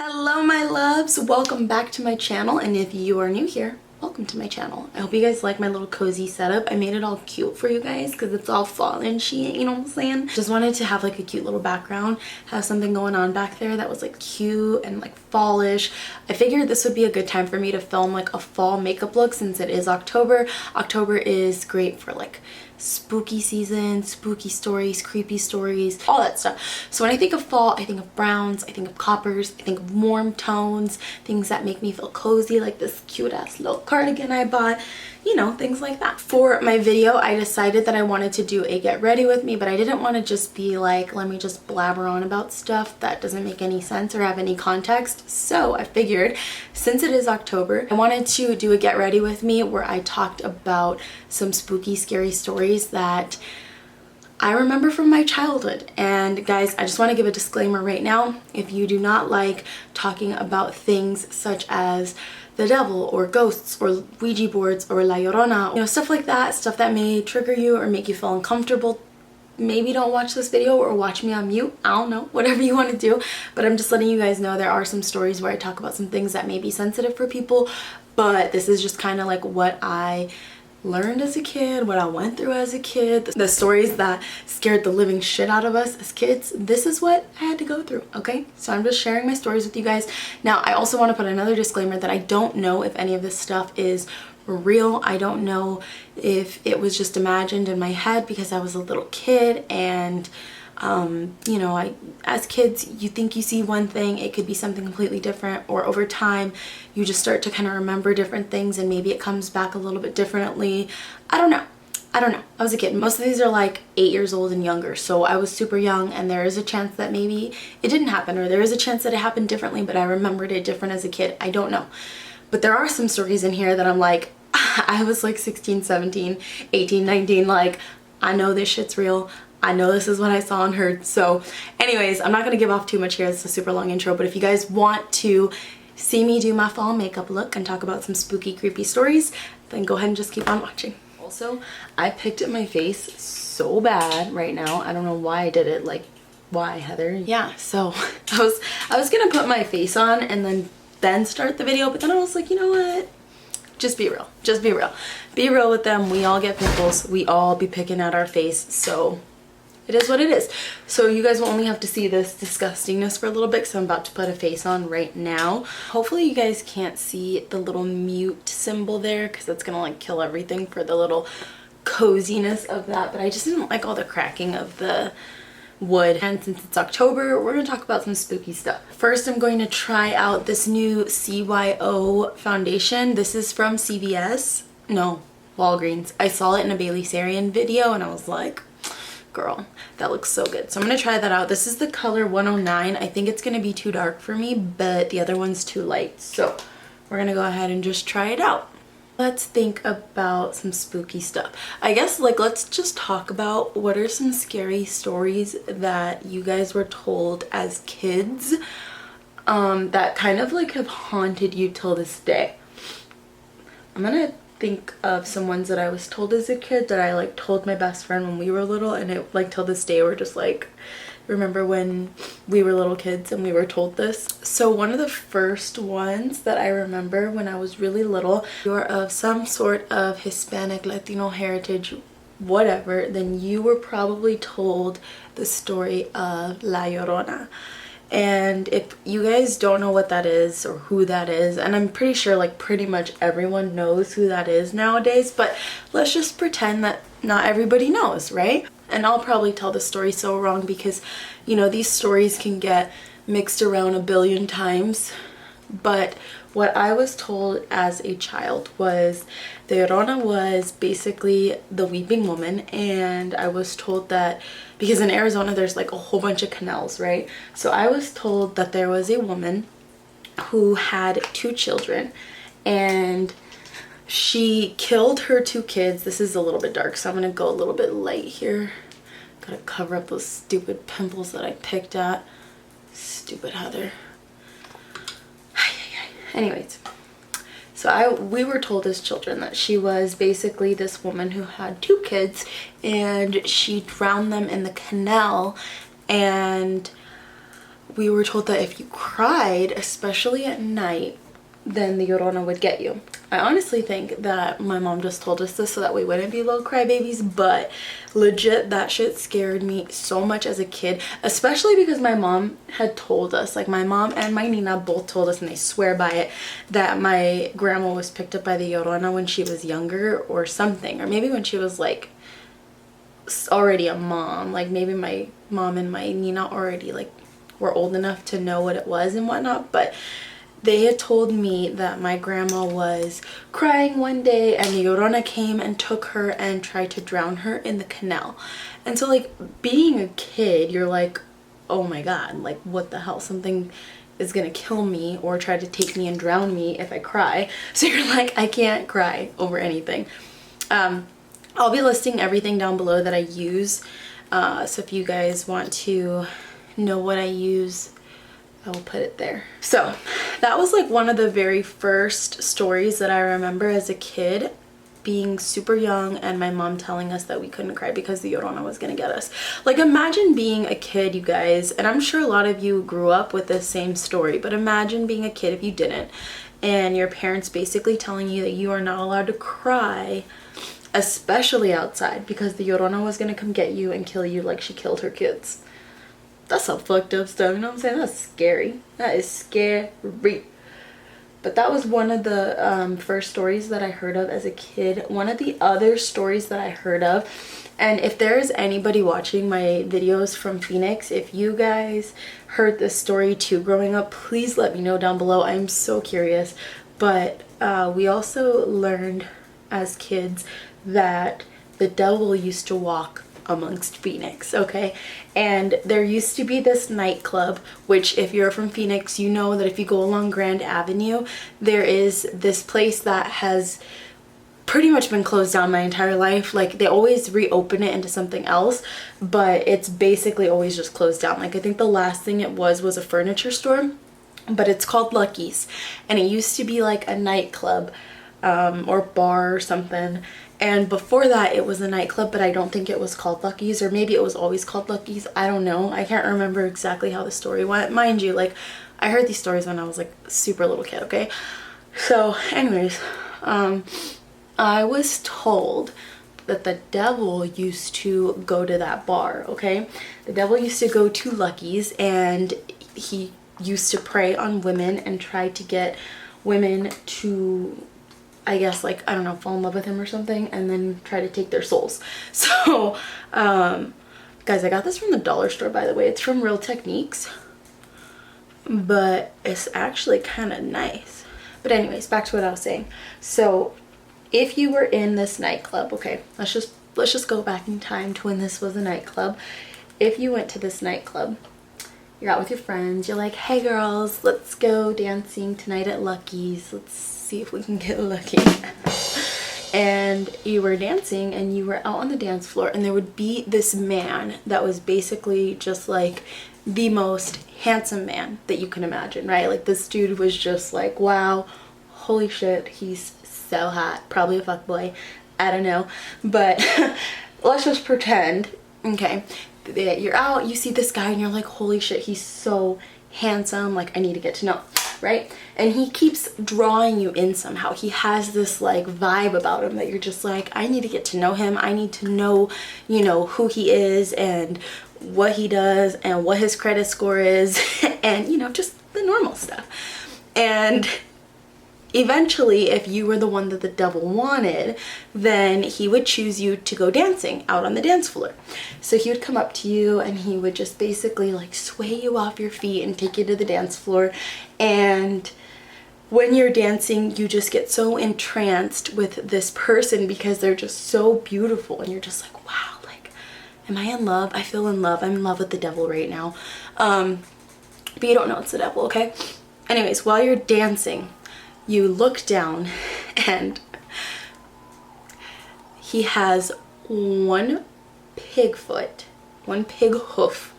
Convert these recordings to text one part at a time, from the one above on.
Hello my loves, welcome back to my channel, and if you are new here, welcome to my channel. I hope you guys like my little cozy setup. I made it all cute for you guys because it's all fall and shit, you know what I'm saying? Just wanted to have like a cute little background, have something going on back there that was like cute and like fallish. I figured this would be a good time for me to film like a fall makeup look since it is October. October is great for like spooky season, spooky stories, creepy stories, all that stuff. So when I think of fall, I think of browns, I think of coppers, I think of warm tones, things that make me feel cozy, like this cute ass little cardigan I bought, you know, things like that. For my video, I decided that I wanted to do a get ready with me, but I didn't want to just be like, let me just blabber on about stuff that doesn't make any sense or have any context. So I figured, since it is October, I wanted to do a get ready with me where I talked about some spooky, scary stories that I remember from my childhood. And guys, I just want to give a disclaimer right now. If you do not like talking about things such as the devil or ghosts or Ouija boards or La Llorona, you know, stuff like that, stuff that may trigger you or make you feel uncomfortable, maybe don't watch this video or watch me on mute. I don't know, whatever you want to do. But I'm just letting you guys know there are some stories where I talk about some things that may be sensitive for people, but this is just kind of like what I learned as a kid, what I went through as a kid, the stories that scared the living shit out of us as kids. This is what I had to go through, okay? So I'm just sharing my stories with you guys. Now, I also want to put another disclaimer that I don't know if any of this stuff is real. I don't know if it was just imagined in my head because I was a little kid and you know, as kids, you think you see one thing, it could be something completely different, or over time you just start to kind of remember different things and maybe it comes back a little bit differently. I don't know. I was a kid. Most of these are like 8 years old and younger, so I was super young, and there is a chance that maybe it didn't happen, or there is a chance that it happened differently, but I remembered it different as a kid. I don't know. But there are some stories in here that I'm like, I was like 16, 17, 18, 19, like, I know this shit's real. I know this is what I saw and heard. So anyways, I'm not going to give off too much here. It's a super long intro, but if you guys want to see me do my fall makeup look and talk about some spooky, creepy stories, then go ahead and just keep on watching. Also, I picked at my face so bad right now. I don't know why I did it. Like, why, Heather? Yeah, so I was going to put my face on and then start the video, but then I was like, you know what? Just be real. Just be real. Be real with them. We all get pimples. We all be picking at our face, so it is what it is. So you guys will only have to see this disgustingness for a little bit because I'm about to put a face on right now. Hopefully you guys can't see the little mute symbol there because that's gonna like kill everything for the little coziness of that. But I just didn't like all the cracking of the wood. And since it's October, we're gonna talk about some spooky stuff. First, I'm going to try out this new C.Y.O foundation. This is from CVS. No, Walgreens. I saw it in a Bailey Sarian video and I was like, girl, that looks so good. So I'm gonna try that out. This is the color 109. I think it's gonna be too dark for me, but the other one's too light. So we're gonna go ahead and just try it out. Let's think about some spooky stuff. I guess, like, let's just talk about what are some scary stories that you guys were told as kids that kind of like have haunted you till this day. I'm gonna think of some ones that I was told as a kid that I like told my best friend when we were little, and it like till this day we're just like, remember when we were little kids and we were told this. So one of the first ones that I remember when I was really little, you're of some sort of Hispanic, Latino heritage, whatever, then you were probably told the story of La Llorona. And if you guys don't know what that is or who that is, and I'm pretty sure like pretty much everyone knows who that is nowadays, but let's just pretend that not everybody knows, right? And I'll probably tell the story so wrong because, you know, these stories can get mixed around a billion times. But what I was told as a child was the Llorona was basically the weeping woman, and I was told that because in Arizona there's like a whole bunch of canals, right? So I was told that there was a woman who had 2 children and she killed her 2 kids. This is a little bit dark, so I'm gonna go a little bit light here. Gotta cover up those stupid pimples that I picked at. Stupid Heather. Anyways, so we were told as children that she was basically this woman who had 2 kids and she drowned them in the canal, and we were told that if you cried, especially at night, then the Llorona would get you. I honestly think that my mom just told us this so that we wouldn't be little crybabies, but legit that shit scared me so much as a kid, especially because my mom had told us, like my mom and my Nina both told us, and they swear by it, that my grandma was picked up by the Llorona when she was younger or something, or maybe when she was like already a mom, like maybe my mom and my Nina already like were old enough to know what it was and whatnot. But they had told me that my grandma was crying one day and the Llorona came and took her and tried to drown her in the canal. And so like being a kid, you're like, oh my god, like what the hell, something is gonna kill me or try to take me and drown me if I cry. So you're like, I can't cry over anything. I'll be listing everything down below that I use, so if you guys want to know what I use, I will put it there. So that was like one of the very first stories that I remember as a kid, being super young and my mom telling us that we couldn't cry because the Llorona was gonna get us. Like imagine being a kid, you guys, and I'm sure a lot of you grew up with this same story, but imagine being a kid if you didn't, and your parents basically telling you that you are not allowed to cry, especially outside, because the Llorona was gonna come get you and kill you like she killed her kids. That's some fucked up stuff, you know what I'm saying? That's scary. That is scary. But that was one of the first stories that I heard of as a kid. One of the other stories that I heard of, and if there is anybody watching my videos from Phoenix, if you guys heard this story too growing up, please let me know down below. I'm so curious. But we also learned as kids that the devil used to walk amongst Phoenix, okay? And there used to be this nightclub, which if you're from Phoenix, you know that if you go along Grand Avenue, there is this place that has pretty much been closed down my entire life. Like they always reopen it into something else, but it's basically always just closed down. Like I think the last thing it was a furniture store, but it's called Lucky's, and it used to be like a nightclub or bar or something. And before that it was a nightclub, but I don't think it was called Lucky's, or maybe it was always called Lucky's. I don't know. I can't remember exactly how the story went. Mind you, like I heard these stories when I was like super little kid, okay? So anyways, I was told that the devil used to go to that bar, okay? The devil used to go to Lucky's, and he used to prey on women and try to get women to, I guess, like, I don't know, fall in love with him or something, and then try to take their souls. So, guys, I got this from the dollar store, by the way. It's from Real Techniques, but it's actually kind of nice. But anyways, back to what I was saying. So, if you were in this nightclub, okay, let's just go back in time to when this was a nightclub. If you went to this nightclub, you're out with your friends, you're like, hey girls, let's go dancing tonight at Lucky's. Let's see if we can get lucky. And you were dancing and you were out on the dance floor, and there would be this man that was basically just like the most handsome man that you can imagine, right? Like this dude was just like, wow, holy shit, he's so hot. Probably a fuckboy, I don't know, but let's just pretend, okay, that you're out, you see this guy and you're like, holy shit, he's so handsome, like I need to get to know, right? And he keeps drawing you in somehow. He has this like vibe about him that you're just like, I need to get to know him. I need to know, you know, who he is and what he does and what his credit score is and, you know, just the normal stuff. And eventually, if you were the one that the devil wanted, then he would choose you to go dancing out on the dance floor. So he would come up to you and he would just basically like sway you off your feet and take you to the dance floor. And when you're dancing, you just get so entranced with this person because they're just so beautiful, and you're just like, wow, like, am I in love? I feel in love. I'm in love with the devil right now. But you don't know it's the devil, okay? Anyways, while you're dancing, you look down and he has one pig foot, one pig hoof,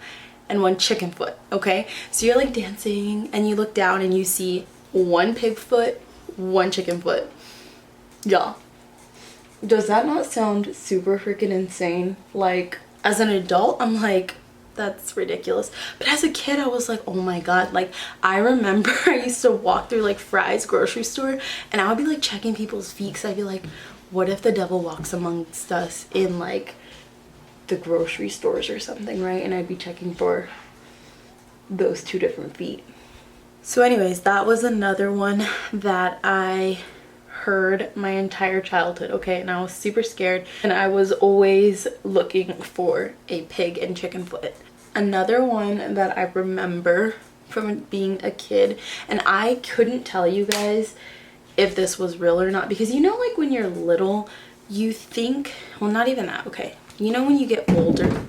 and one chicken foot, okay? So you're like dancing and you look down and you see one pig foot, one chicken foot. Y'all, does that not sound super freaking insane? Like, as an adult, I'm like, That's ridiculous. But as a kid, I was like, oh my god. Like, I remember I used to walk through like Fry's grocery store and I would be like checking people's feet because I'd be like, what if the devil walks amongst us in like the grocery stores or something, right? And I'd be checking for those two different feet. So anyways, that was another one that I heard my entire childhood, okay? And I was super scared and I was always looking for a pig and chicken foot. Another one that I remember from being a kid, and I couldn't tell you guys if this was real or not, because you know, like when you're little, you think, well, not even that, okay? You know when you get older,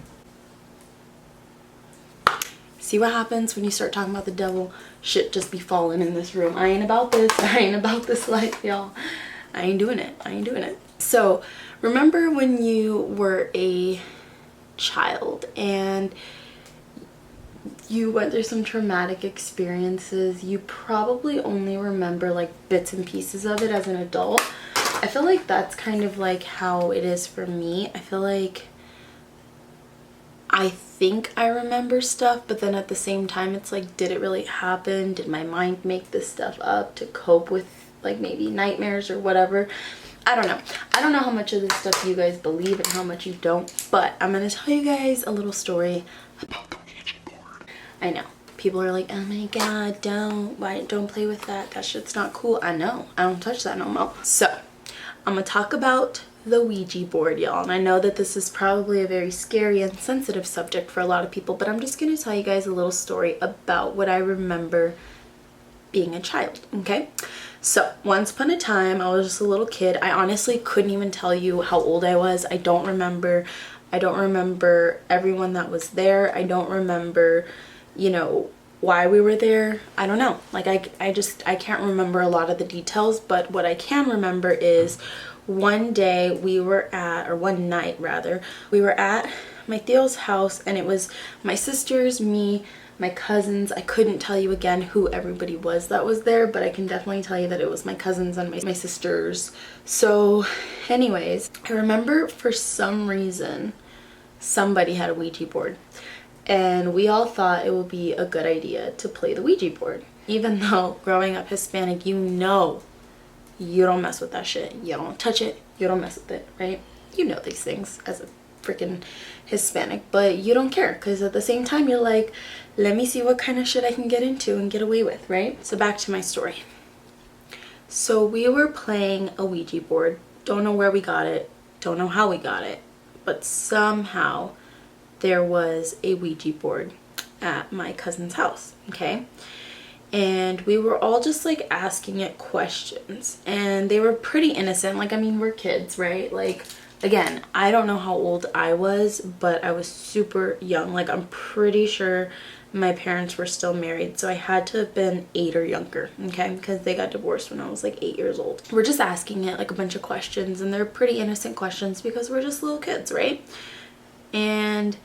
see what happens when you start talking about the devil? Shit just be falling in this room. I ain't about this. I ain't about this life, y'all. I ain't doing it. I ain't doing it. So remember when you were a child and you went through some traumatic experiences, you probably only remember like bits and pieces of it as an adult. I feel like that's kind of like how it is for me. I feel like I think I remember stuff, but then at the same time it's like, did it really happen? Did my mind make this stuff up to cope with like maybe nightmares or whatever? I don't know. I don't know how much of this stuff you guys believe and how much you don't, but I'm gonna tell you guys a little story about the Ouija board. I know. People are like, oh my god, don't play with that. That shit's not cool. I know. I don't touch that no more. So, I'm gonna talk about the Ouija board, y'all. And I know that this is probably a very scary and sensitive subject for a lot of people, but I'm just gonna tell you guys a little story about what I remember being a child, okay? So, once upon a time, I was just a little kid. I honestly couldn't even tell you how old I was. I don't remember everyone that was there. I don't remember, you know, why we were there. I don't know. Like, I can't remember a lot of the details, but what I can remember is one day we were at, or one night rather, we were at my Theo's house, and it was my sisters, me, my cousins. I couldn't tell you again who everybody was that was there, but I can definitely tell you that it was my cousins and my sisters. So anyways, I remember for some reason somebody had a Ouija board, and we all thought it would be a good idea to play the Ouija board, even though growing up Hispanic, you know, you don't mess with that shit. You don't touch it. You don't mess with it, right? You know these things as a freaking Hispanic, but you don't care, because at the same time you're like, let me see what kind of shit I can get into and get away with, right? So back to my story. So we were playing a Ouija board. Don't know where we got it. Don't know how we got it, but somehow there was a Ouija board at my cousin's house, okay? And we were all just like asking it questions, and they were pretty innocent. Like, I mean, we're kids, right? Like, again, I don't know how old I was, but I was super young. Like, I'm pretty sure my parents were still married, so I had to have been 8 or younger, okay? Because they got divorced when I was like 8 years old. We're just asking it like a bunch of questions, and they're pretty innocent questions because we're just little kids, right? And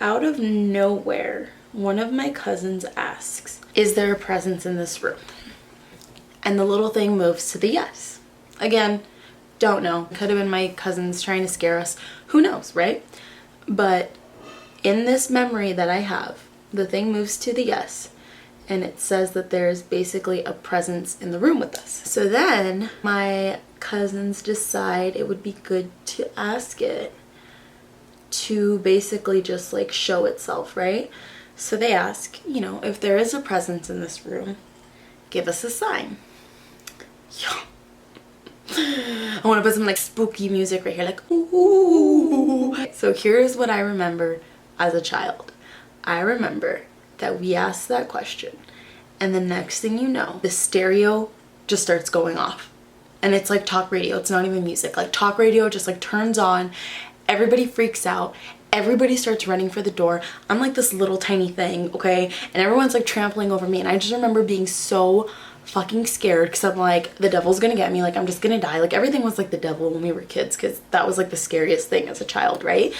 out of nowhere, one of my cousins asks, is there a presence in this room? And the little thing moves to the yes. Again, don't know. Could have been my cousins trying to scare us. Who knows, right? But in this memory that I have, the thing moves to the yes, and it says that there's basically a presence in the room with us. So then my cousins decide it would be good to ask it to basically just like show itself, right? So they ask, you know, if there is a presence in this room, give us a sign. Yeah. I want to put some like spooky music right here, like ooh. So here's what I remember as a child. I remember that we asked that question, and the next thing you know, the stereo just starts going off, and it's like talk radio. It's not even music. Like, talk radio just like turns on. Everybody freaks out. Everybody starts running for the door. I'm like this little tiny thing, okay? And everyone's like trampling over me, and I just remember being so fucking scared because I'm like, the devil's gonna get me, like I'm just gonna die. Like, everything was like the devil when we were kids, because that was like the scariest thing as a child, right?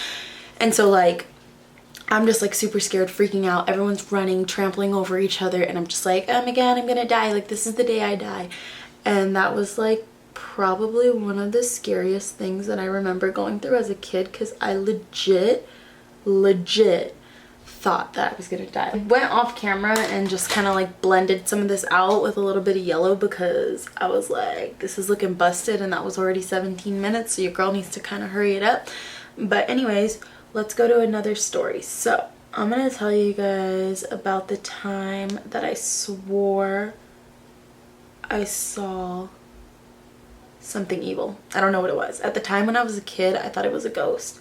And so like, I'm just like super scared, freaking out. Everyone's running, trampling over each other, and I'm just like, oh my god, I'm gonna die. Like, this is the day I die. And that was like probably one of the scariest things that I remember going through as a kid, because I legit legit thought that I was gonna die. I went off camera and just kind of like blended some of this out with a little bit of yellow because I was like, this is looking busted, and that was already 17 minutes, so your girl needs to kind of hurry it up. But anyways, let's go to another story. So I'm gonna tell you guys about the time that I swore I saw something evil. I don't know what it was. At the time when I was a kid, I thought it was a ghost.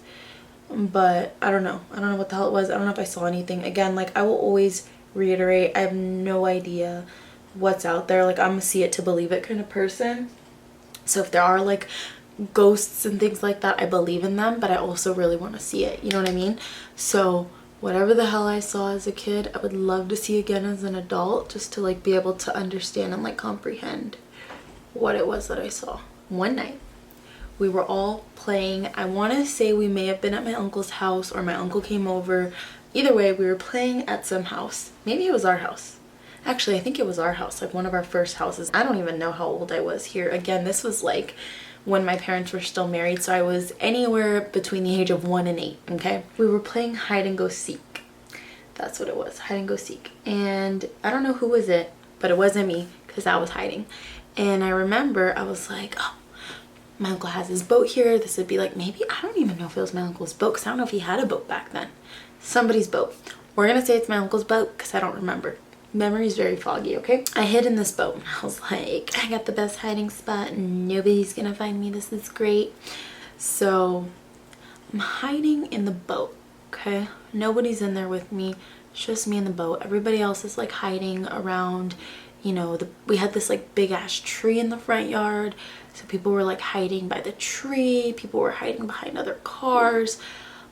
But I don't know what the hell it was. I don't know if I saw anything. Again, like, I will always reiterate, I have no idea what's out there. Like, I'm a see it to believe it kind of person. So if there are like ghosts and things like that, I believe in them, but I also really want to see it, you know what I mean? So whatever the hell I saw as a kid, I would love to see again as an adult, just to like be able to understand and like comprehend what it was that I saw. One night we were all playing. I want to say we may have been at my uncle's house, or my uncle came over. Either way, we were playing at some house. Maybe it was our house. Actually, I think it was our house, like one of our first houses. I don't even know how old I was here. Again, this was like when my parents were still married, so I was anywhere between the age of 1 and 8, okay? We were playing hide and go seek. That's what it was, hide and go seek. And I don't know who was it, but it wasn't me, because I was hiding. And I remember I was like, oh, my uncle has his boat here. This would be like, maybe, I don't even know if it was my uncle's boat, because I don't know if he had a boat back then. Somebody's boat. We're gonna say it's my uncle's boat because I don't remember. Memory's very foggy, okay? I hid in this boat. I was like, I got the best hiding spot and nobody's gonna find me. This is great. So I'm hiding in the boat, okay? Nobody's in there with me. It's just me in the boat. Everybody else is like hiding around, you know, we had this like big ass tree in the front yard. So people were like hiding by the tree. People were hiding behind other cars.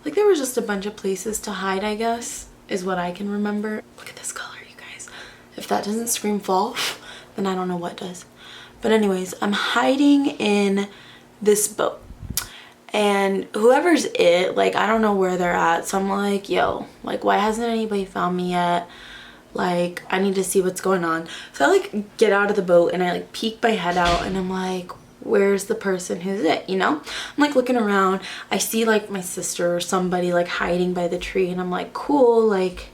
Like there was just a bunch of places to hide, I guess, is what I can remember. Look at this color, you guys. If that doesn't scream fall, then I don't know what does. But anyways, I'm hiding in this boat. And whoever's it, like, I don't know where they're at. So I'm like, yo, like, why hasn't anybody found me yet? Like, I need to see what's going on. So I like get out of the boat and I like peek my head out and I'm like, where's the person who's it, you know? I'm like looking around. I see like my sister or somebody like hiding by the tree and I'm like, cool, like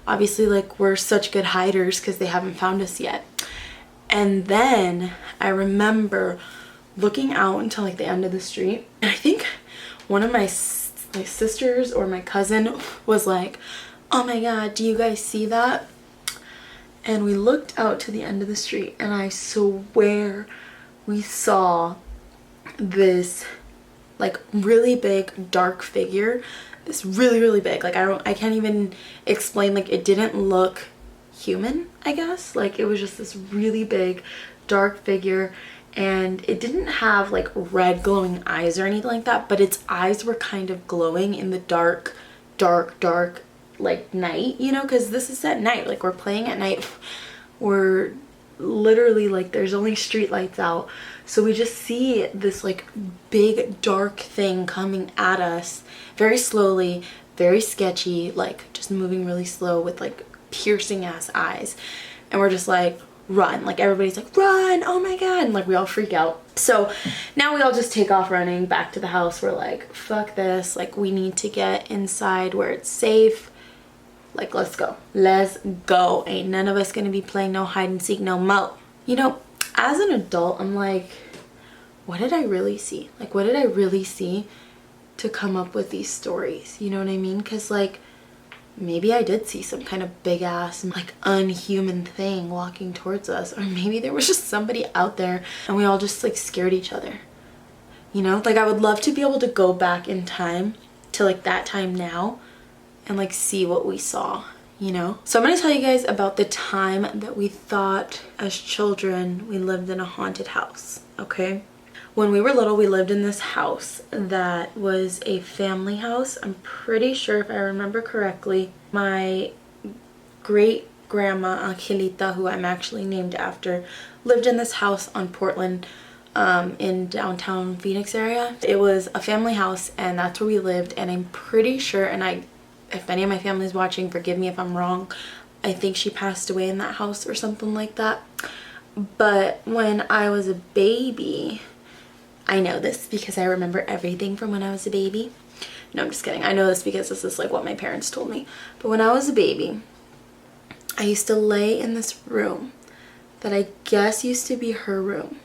obviously like we're such good hiders because they haven't found us yet. And then I remember looking out until like the end of the street, and I think one of my sisters or my cousin was like, oh my god, do you guys see that? And we looked out to the end of the street and I swear we saw this like really big dark figure. This really big, like I can't even explain, like it didn't look human, I guess. Like it was just this really big dark figure, and it didn't have like red glowing eyes or anything like that, but its eyes were kind of glowing in the dark like night, you know, because this is at night, like we're playing at night. We're literally like there's only street lights out, so we just see this like big dark thing coming at us very slowly, very sketchy, like just moving really slow with like piercing ass eyes. And we're just like, run, like everybody's like, run, oh my god, and like we all freak out. So now we all just take off running back to the house. We're like, fuck this, like we need to get inside where it's safe. Like let's go, ain't none of us gonna be playing no hide and seek no mo. You know, as an adult, I'm like, what did I really see? Like what did I really see to come up with these stories, you know what I mean? Because like maybe I did see some kind of big ass like unhuman thing walking towards us, or maybe there was just somebody out there and we all just like scared each other, you know? Like I would love to be able to go back in time to like that time now and like see what we saw, you know? So I'm gonna tell you guys about the time that we thought as children we lived in a haunted house, okay? When we were little, we lived in this house that was a family house. I'm pretty sure, if I remember correctly, my great grandma Angelita, who I'm actually named after, lived in this house on Portland in downtown Phoenix area. It was a family house and that's where we lived, and I'm pretty sure, and if any of my family is watching, forgive me if I'm wrong, I think she passed away in that house or something like that. But when I was a baby, I know this because I remember everything from when I was a baby. No, I'm just kidding. I know this because this is like what my parents told me. But when I was a baby, I used to lay in this room that I guess used to be her room.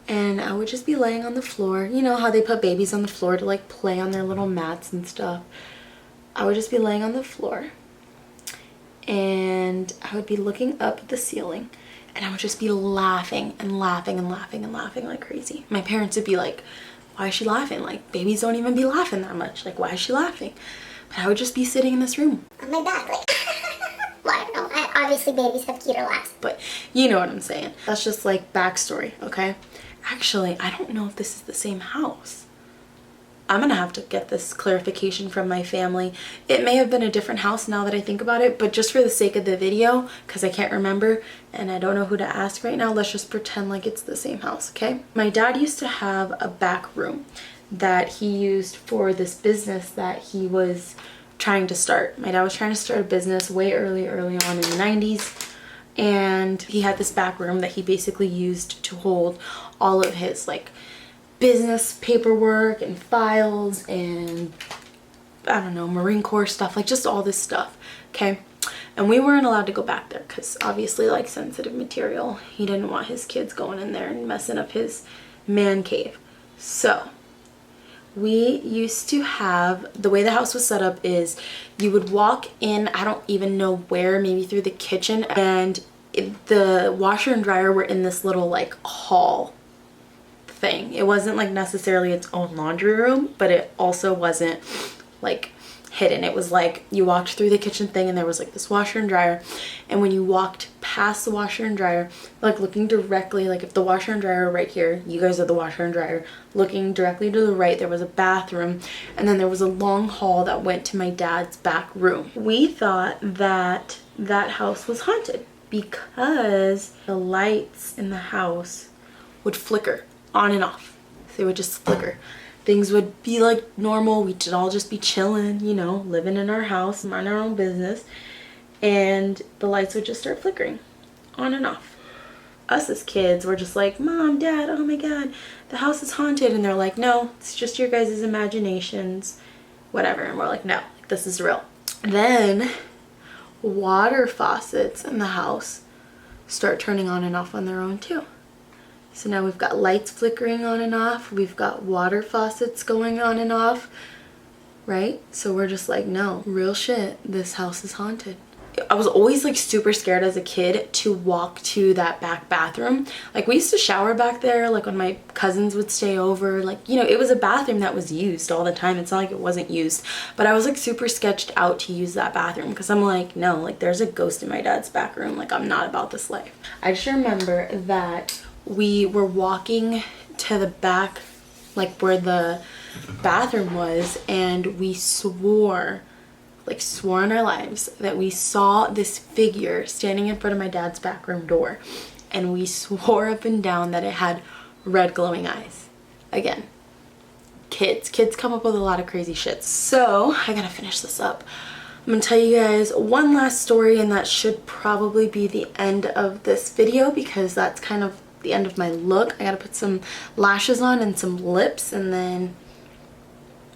And I would just be laying on the floor. You know how they put babies on the floor to like play on their little mats and stuff. I would just be laying on the floor. And I would be looking up at the ceiling. And I would just be laughing and laughing and laughing and laughing like crazy. My parents would be like, why is she laughing? Like, babies don't even be laughing that much. Like, why is she laughing? But I would just be sitting in this room. On my back, like, well, I don't know. Obviously, babies have cuter laughs. But you know what I'm saying. That's just like backstory, okay? Actually, I don't know if this is the same house. I'm gonna have to get this clarification from my family. It may have been a different house now that I think about it, but just for the sake of the video, because I can't remember and I don't know who to ask right now, let's just pretend like it's the same house, okay? My dad used to have a back room that he used for this business that he was trying to start. My dad was trying to start a business way early on in the 90s, and he had this back room that he basically used to hold all of his like business paperwork and files and I don't know, Marine Corps stuff, like just all this stuff, okay? And we weren't allowed to go back there because obviously like sensitive material. He didn't want his kids going in there and messing up his man cave. So we used to have, the way the house was set up is you would walk in, I don't even know where, maybe through the kitchen, and the washer and dryer were in this little like hall thing. It wasn't like necessarily its own laundry room, but it also wasn't like hidden. It was like you walked through the kitchen thing and there was like this washer and dryer, and when you walked past the washer and dryer, like looking directly, like if the washer and dryer are right here, you guys are the washer and dryer, looking directly to the right, there was a bathroom, and then there was a long hall that went to my dad's back room. We thought that that house was haunted because the lights in the house would flicker on and off. They would just flicker. Things would be like normal. We'd all just be chilling, you know, living in our house, mind our own business, and the lights would just start flickering on and off. Us as kids were just like, Mom, Dad, oh my God, the house is haunted. And they're like, no, it's just your guys' imaginations, whatever. And we're like, no, this is real. Then water faucets in the house start turning on and off on their own too. So now we've got lights flickering on and off. We've got water faucets going on and off, right? So we're just like, no, real shit, this house is haunted. I was always like super scared as a kid to walk to that back bathroom. Like we used to shower back there, like when my cousins would stay over, like, you know, it was a bathroom that was used all the time. It's not like it wasn't used, but I was like super sketched out to use that bathroom because I'm like, no, like there's a ghost in my dad's back room. Like I'm not about this life. I just remember that we were walking to the back, like where the bathroom was, and we swore on our lives that we saw this figure standing in front of my dad's back room door, and we swore up and down that it had red glowing eyes. Again, kids come up with a lot of crazy shit. So I gotta finish this up. I'm gonna tell you guys one last story, and that should probably be the end of this video because that's kind of the end of my look. I gotta put some lashes on and some lips, and then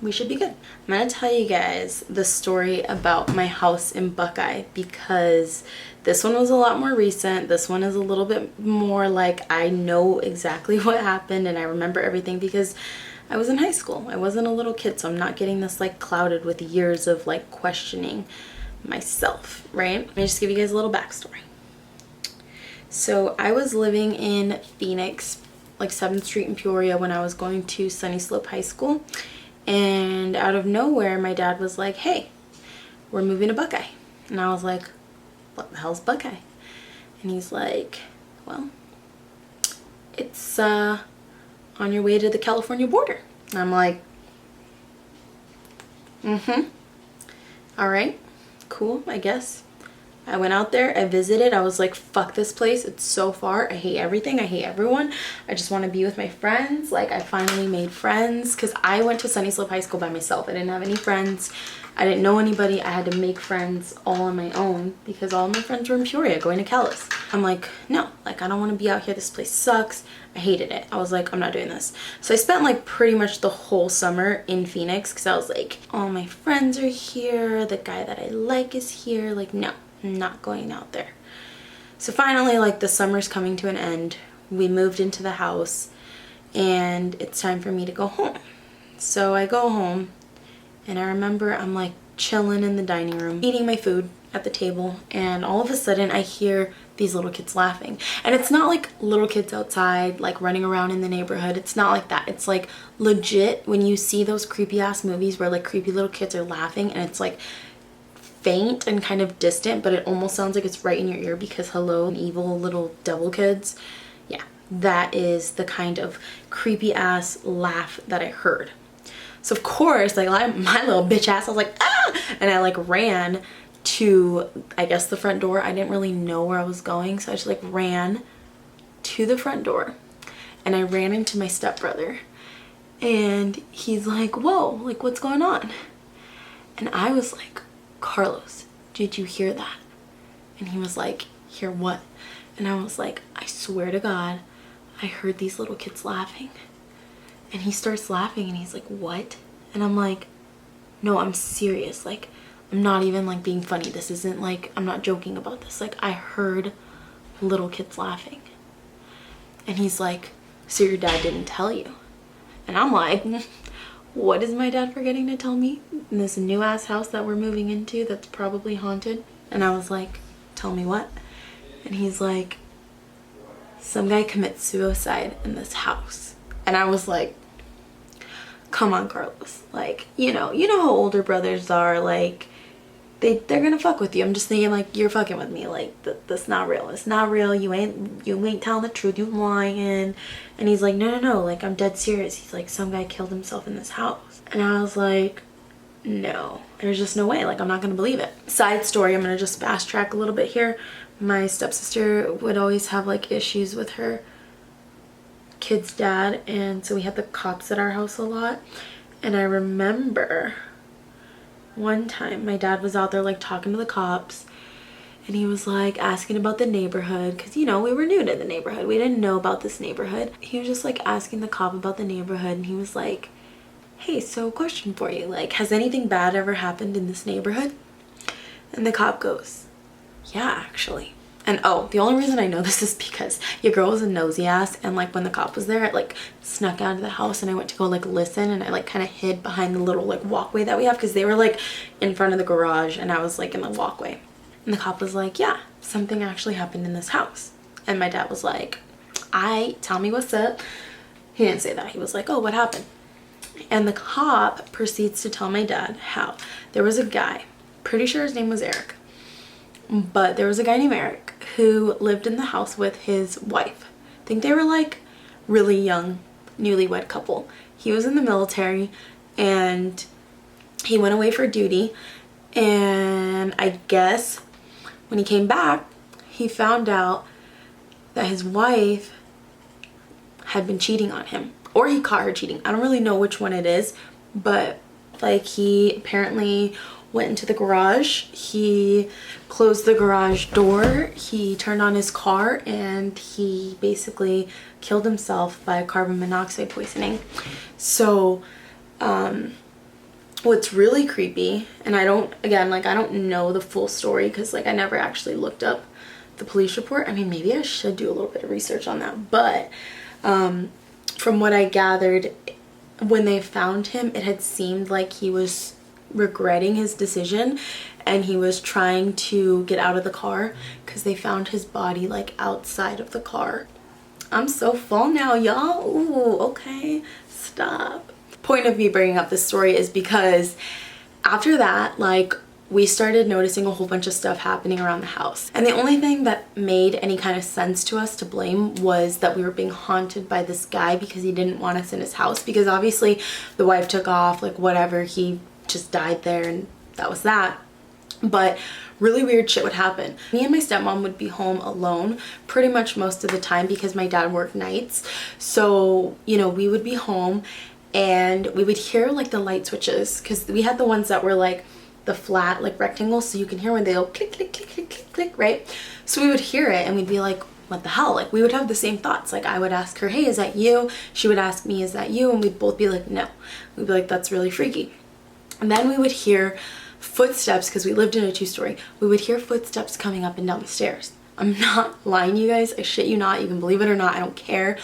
we should be good. I'm gonna tell you guys the story about my house in Buckeye because this one was a lot more recent. This one is a little bit more like I know exactly what happened and I remember everything because I was in high school. I wasn't a little kid, so I'm not getting this like clouded with years of like questioning myself, right? Let me just give you guys a little backstory. So I was living in Phoenix, like 7th Street in Peoria, when I was going to Sunny Slope High School. And out of nowhere, my dad was like, hey, we're moving to Buckeye. And I was like, what the hell's Buckeye? And he's like, well, it's on your way to the California border. And I'm like, all right, cool, I guess. I went out there, I visited, I was like, fuck this place, it's so far, I hate everything, I hate everyone, I just want to be with my friends. Like I finally made friends because I went to Sunny Slope High School by myself. I didn't have any friends. I didn't know anybody. I had to make friends all on my own because all my friends were in Peoria going to Callis. I'm like, no, like I don't want to be out here. This place sucks. I hated it. I was like, I'm not doing this. So I spent like pretty much the whole summer in Phoenix because I was like, all my friends are here. The guy that I like is here. Like, no, I'm not going out there. So finally, like the summer's coming to an end. We moved into the house and it's time for me to go home. So I go home and I remember I'm like chilling in the dining room, eating my food at the table, and all of a sudden I hear these little kids laughing. And it's not like little kids outside like running around in the neighborhood. It's not like that. It's like legit when you see those creepy ass movies where like creepy little kids are laughing and it's like faint and kind of distant, but it almost sounds like it's right in your ear because hello, evil little devil kids. Yeah, that is the kind of creepy ass laugh that I heard. So of course, like my little bitch ass, I was like, ah! And I like ran to, I guess, the front door. I didn't really know where I was going, so I just like ran to the front door and I ran into my stepbrother and he's like, whoa, like what's going on? And I was like, Carlos, did you hear that? And he was like, hear what? And I was like, I swear to God, I heard these little kids laughing. And he starts laughing and he's like, what? And I'm like, no, I'm serious. Like, I'm not even like being funny. This isn't like, I'm not joking about this. Like, I heard little kids laughing. And he's like, so your dad didn't tell you? And I'm like, what is my dad forgetting to tell me in this new ass house that we're moving into that's probably haunted? And I was like, tell me what? And he's like, some guy commits suicide in this house. And I was like, come on, Carlos. Like, you know how older brothers are. Like, they're gonna fuck with you. I'm just thinking, like, you're fucking with me. Like, that's not real. It's not real. You ain't telling the truth. You lying. And he's like, no. Like, I'm dead serious. He's like, some guy killed himself in this house. And I was like, no. There's just no way. Like, I'm not gonna believe it. Side story, I'm gonna just fast track a little bit here. My stepsister would always have, like, issues with her kid's dad, and so we had the cops at our house a lot. And I remember one time my dad was out there like talking to the cops and he was like asking about the neighborhood because we were new to the neighborhood. We didn't know about this neighborhood. He was just like asking the cop about the neighborhood and he was like, hey, so question for you, like, has anything bad ever happened in this neighborhood? And the cop goes, yeah, actually. And oh, the only reason I know this is because your girl was a nosy ass, and like when the cop was there, I like snuck out of the house and I went to go like listen, and I like kind of hid behind the little like walkway that we have because they were like in front of the garage and I was like in the walkway. And the cop was like, yeah, something actually happened in this house. And my dad was like, tell me what's up. He didn't say that. He was like, oh, what happened? And the cop proceeds to tell my dad how there was a guy, pretty sure his name was Eric, but there was a guy named Eric who lived in the house with his wife. I think they were like really young, newlywed couple. He was in the military and he went away for duty, and I guess when he came back he found out that his wife had been cheating on him, or he caught her cheating. I don't really know which one it is, but like he apparently went into the garage, he closed the garage door, he turned on his car, and he basically killed himself by carbon monoxide poisoning. So what's really creepy, and I don't know the full story because like I never actually looked up the police report. I mean, maybe I should do a little bit of research on that, but from what I gathered, when they found him, it had seemed like he was regretting his decision and he was trying to get out of the car because they found his body like outside of the car. I'm so full now, y'all. Ooh, okay, stop. Point of me bringing up this story is because after that, like, we started noticing a whole bunch of stuff happening around the house, and the only thing that made any kind of sense to us to blame was that we were being haunted by this guy because he didn't want us in his house, because obviously the wife took off, like whatever, he just died there and that was that. But really weird shit would happen. Me and my stepmom would be home alone pretty much most of the time because my dad worked nights. So, we would be home and we would hear like the light switches, because we had the ones that were like the flat like rectangle, so you can hear when they go click, click, click, click, click, click, right? So we would hear it and we'd be like, what the hell? Like we would have the same thoughts. Like I would ask her, hey, is that you? She would ask me, is that you? And we'd both be like, no. We'd be like, that's really freaky. And then we would hear footsteps, because we lived in a 2-story. We would hear footsteps coming up and down the stairs. I'm not lying, you guys. I shit you not. You can believe it or not. I don't care.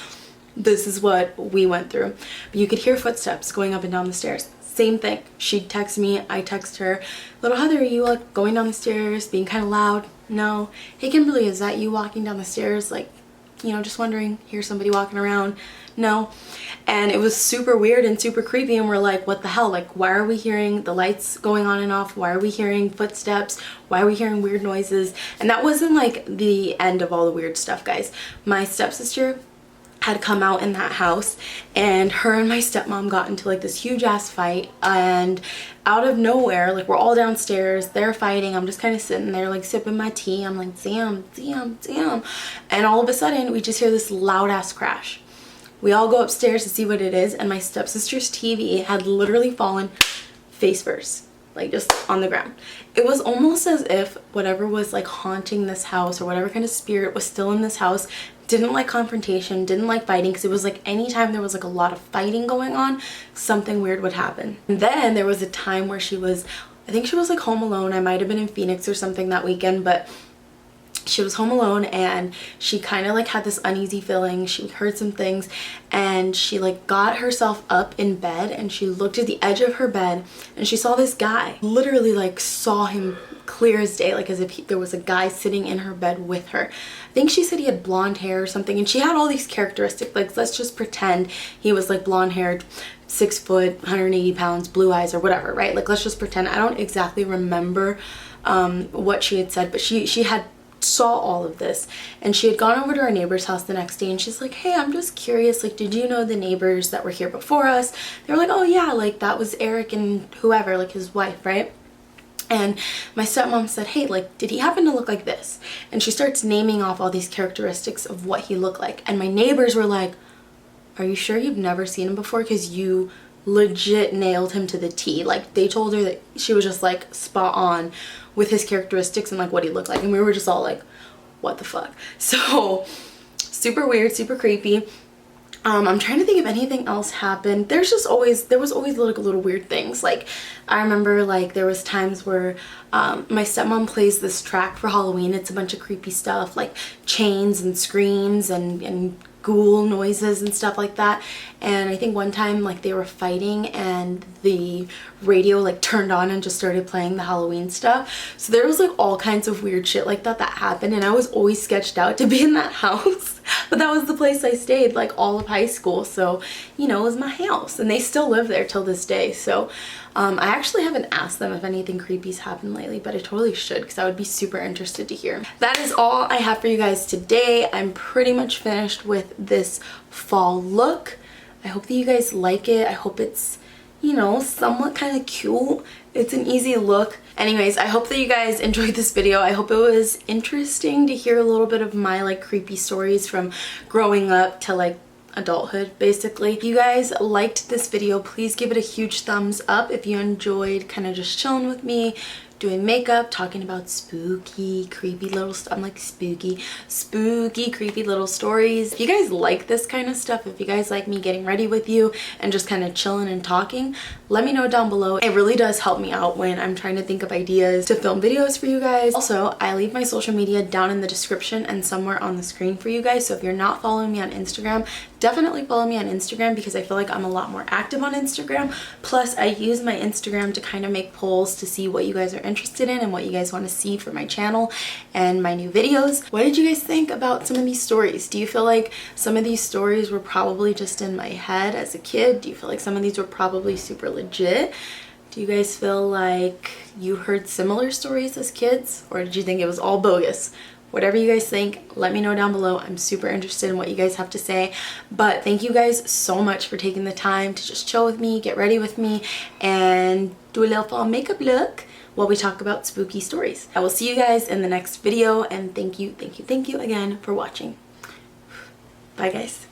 This is what we went through. But you could hear footsteps going up and down the stairs. Same thing. She'd text me, I text her, little Heather, are you like going down the stairs, being kind of loud? No. Hey Kimberly, is that you walking down the stairs? Like, you know, just wondering, hear somebody walking around? No. And it was super weird and super creepy, and we're like, what the hell? Like, why are we hearing the lights going on and off? Why are we hearing footsteps? Why are we hearing weird noises? And that wasn't like the end of all the weird stuff, guys. My stepsister had come out in that house, and her and my stepmom got into like this huge ass fight, and out of nowhere, like we're all downstairs, they're fighting, I'm just kind of sitting there like sipping my tea, I'm like damn, and all of a sudden we just hear this loud ass crash. We all go upstairs to see what it is, and my stepsister's TV had literally fallen face first, like just on the ground. It was almost as if whatever was like haunting this house, or whatever kind of spirit was still in this house, didn't like confrontation, didn't like fighting, because it was like anytime there was like a lot of fighting going on, something weird would happen. And then there was a time where she was, I think she was like home alone. I might have been in Phoenix or something that weekend, but she was home alone, and she kind of like had this uneasy feeling. She heard some things, and she like got herself up in bed, and she looked at the edge of her bed, and she saw this guy. Literally like saw him clear as day, like as if there was a guy sitting in her bed with her. I think she said he had blonde hair or something, and she had all these characteristics. Like, let's just pretend he was like blonde haired, 6 foot, 180 pounds, blue eyes, or whatever, right? Like, let's just pretend. I don't exactly remember what she had said, but she had saw all of this, and she had gone over to our neighbor's house the next day, and she's like, hey, I'm just curious, like, did you know the neighbors that were here before us? They were like, oh yeah, like that was Eric and whoever, like his wife, right? And my stepmom said, hey, like, did he happen to look like this? And she starts naming off all these characteristics of what he looked like, and my neighbors were like, are you sure you've never seen him before? Because you legit nailed him to the T. Like, they told her that she was just like spot on with his characteristics and like what he looked like, and we were just all like, what the fuck? So super weird, super creepy. I'm trying to think if anything else happened. There was always like little weird things. Like, I remember like there was times where my stepmom plays this track for Halloween. It's a bunch of creepy stuff, like chains and screams and ghoul noises and stuff like that. And I think one time like they were fighting, and the radio like turned on and just started playing the Halloween stuff. So there was like all kinds of weird shit like that happened, and I was always sketched out to be in that house. But that was the place I stayed like all of high school, so you know, it was my house, and they still live there till this day. So I actually haven't asked them if anything creepy's happened lately, but I totally should, because I would be super interested to hear. That is all I have for you guys today. I'm pretty much finished with this fall look. I hope that you guys like it. I hope it's, you know, somewhat kind of cute. It's an easy look. Anyways, I hope that you guys enjoyed this video. I hope it was interesting to hear a little bit of my like creepy stories from growing up to like adulthood, basically. If you guys liked this video, please give it a huge thumbs up. If you enjoyed kind of just chilling with me, doing makeup, talking about spooky, creepy little stuff. I'm like spooky, creepy little stories. If you guys like this kind of stuff, if you guys like me getting ready with you and just kind of chilling and talking, let me know down below. It really does help me out when I'm trying to think of ideas to film videos for you guys. Also, I leave my social media down in the description and somewhere on the screen for you guys. So if you're not following me on Instagram, definitely follow me on Instagram, because I feel like I'm a lot more active on Instagram. Plus, I use my Instagram to kind of make polls to see what you guys are interested in and what you guys want to see for my channel and my new videos. What did you guys think about some of these stories? Do you feel like some of these stories were probably just in my head as a kid? Do you feel like some of these were probably super legit? Do you guys feel like you heard similar stories as kids? Or did you think it was all bogus? Whatever you guys think, let me know down below. I'm super interested in what you guys have to say. But thank you guys so much for taking the time to just chill with me, get ready with me, and do a little fall makeup look while we talk about spooky stories. I will see you guys in the next video, and thank you again for watching. Bye guys.